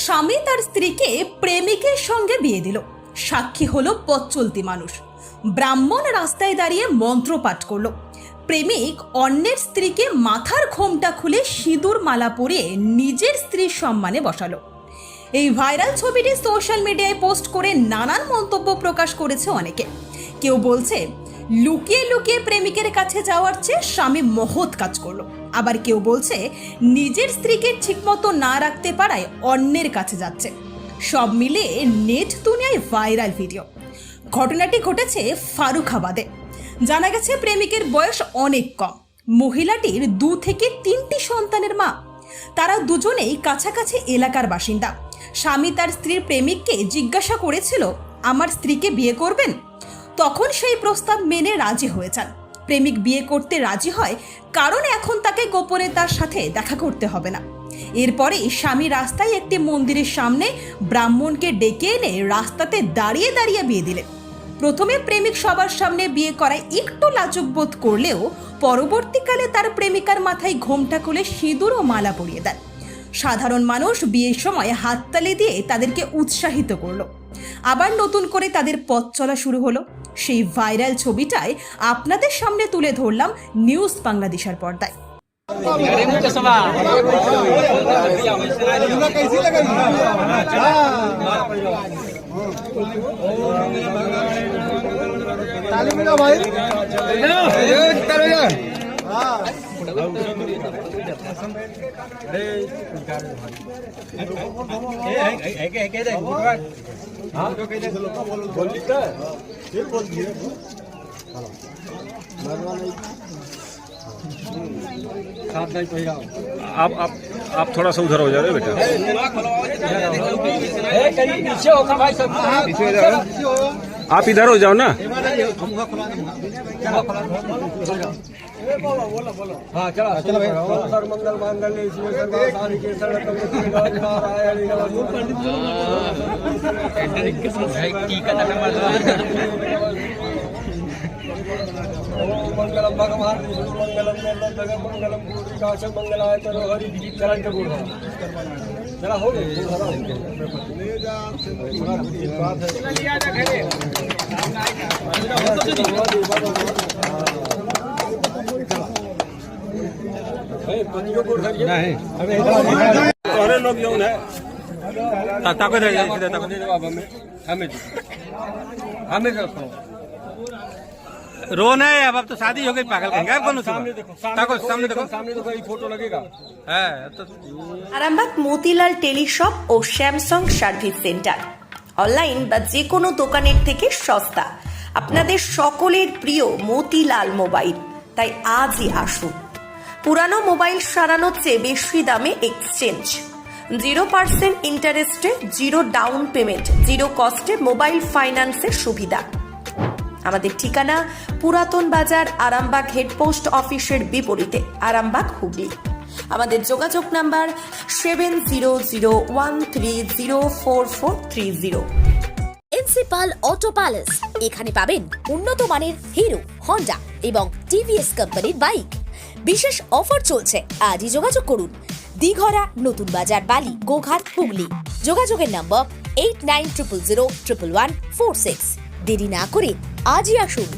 স্বামী তার স্ত্রীকে প্রেমিকের সঙ্গে বিয়ে দিল। সাক্ষী হলো পথ চলতি মানুষ। ব্রাহ্মণ রাস্তায় দাঁড়িয়ে মন্ত্র পাঠ করলো। প্রেমিক অন্যের স্ত্রীকে মাথার ঘোমটা খুলে সিঁদুর মালা পরিয়ে নিজের স্ত্রীর সম্মানে বসালো। এই ভাইরাল ছবিটি সোশ্যাল মিডিয়ায় পোস্ট করে নানান মন্তব্য প্রকাশ করেছে অনেকে। কেউ বলছে লুকিয়ে লুকিয়ে প্রেমিকের কাছে যাওয়ার চেয়ে স্বামী মহৎ কাজ করলো। আবার কেউ বলছে নিজের স্ত্রীকে ঠিকমতো না রাখতে পারায় অন্যের কাছে যাচ্ছে। সব মিলিয়ে নেট দুনিয়ায় ভাইরাল ভিডিও। ঘটনাটি ঘটেছে ফারুখাবাদে। জানা গেছে প্রেমিকের বয়স অনেক কম। মহিলাটির 2 থেকে 3টি সন্তানের মা। তারা দুজনেই কাছাকাছি এলাকার বাসিন্দা। স্বামী তার স্ত্রীর প্রেমিককে জিজ্ঞাসা করেছিল, আমার স্ত্রীকে বিয়ে করবেন? তখন সেই প্রস্তাব মেনে রাজি হয়ে যান। প্রেমিক বিয়ে করতে রাজি হয় কারণ এখন তাকে গোপনে তার সাথে দেখা করতে হবে না। এরপরে স্বামী রাস্তায় একটি মন্দিরের সামনে ব্রাহ্মণকে ডেকে এনে রাস্তাতে দাঁড়িয়ে দাঁড়িয়ে বিয়ে দিলেন। প্রথমে প্রেমিক সবার সামনে বিয়ে করায় একটু লাজুক বোধ করলেও পরবর্তীকালে তার প্রেমিকার মাথায় ঘোমটা খুলে সিঁদুর ও মালা পরিয়ে দেন। সাধারণ মানুষ বিয়ের সময় হাততালি দিয়ে তাদেরকে উৎসাহিত করলো। আবার নতুন করে তাদের পথ চলা শুরু হলো। সেই ভাইরাল ছবিটাই আপনাদের সামনে তুলে ধরলাম নিউজ বাংলাদেশের পর্দায়। आप थोड़ा सा उधर हो जा रहे बेटा। आप इधर हो जाओ ना। हाँ चलो भाई मंगल मांगल्ये शिवे सर्वासाधिके मंगलम भगवान विष्णु मंगलम नंदन मंगलम पूर्णिकाश मंगलाय तरो हरि चरण के बोल जरा हो गए अरे लोग जो है ताको दे हमें हमें रोना है। अब तो शादी हो गई, पागल कहेंगे आप कौन? सामने देखो सामने देखो ये फोटो लगेगा। है तो আরামবাগ মতিলাল টেলিশপ ও স্যামসাং সার্ভিস সেন্টার অনলাইন বা যে কোনো দোকানের থেকে সস্তা। আপনাদের সকলের প্রিয় মতিলাল মোবাইল, তাই আজই আসুন। পুরানো মোবাইল সারানোর চেয়ে বেশি দামে এক্সচেঞ্জ, 0% ইন্টারেস্টে, 0 ডাউন পেমেন্ট, 0 কস্টে মোবাইল ফাইন্যান্সের সুবিধা। আমাদের ঠিকানা পুরাতন বাজার, আরামবাগ হেডপোস্ট অফিসের বিপরীতে, আরামবাগ, হুগলি। আমাদের যোগাযোগ নাম্বার 7001304430। প্রিন্সিপাল অটো প্যালেস, এখানে পাবেন উন্নত মানের হিরো, হন্ডা এবং টিভিএস কোম্পানির বাইক। বিশেষ অফার চলছে, আজই যোগাযোগ করুন। দিঘরা, নতুন বাজার, বালি, গোঘাট, হুগলি। যোগাযোগের নম্বর 8900011146। দেরি না করে আজই আসুন।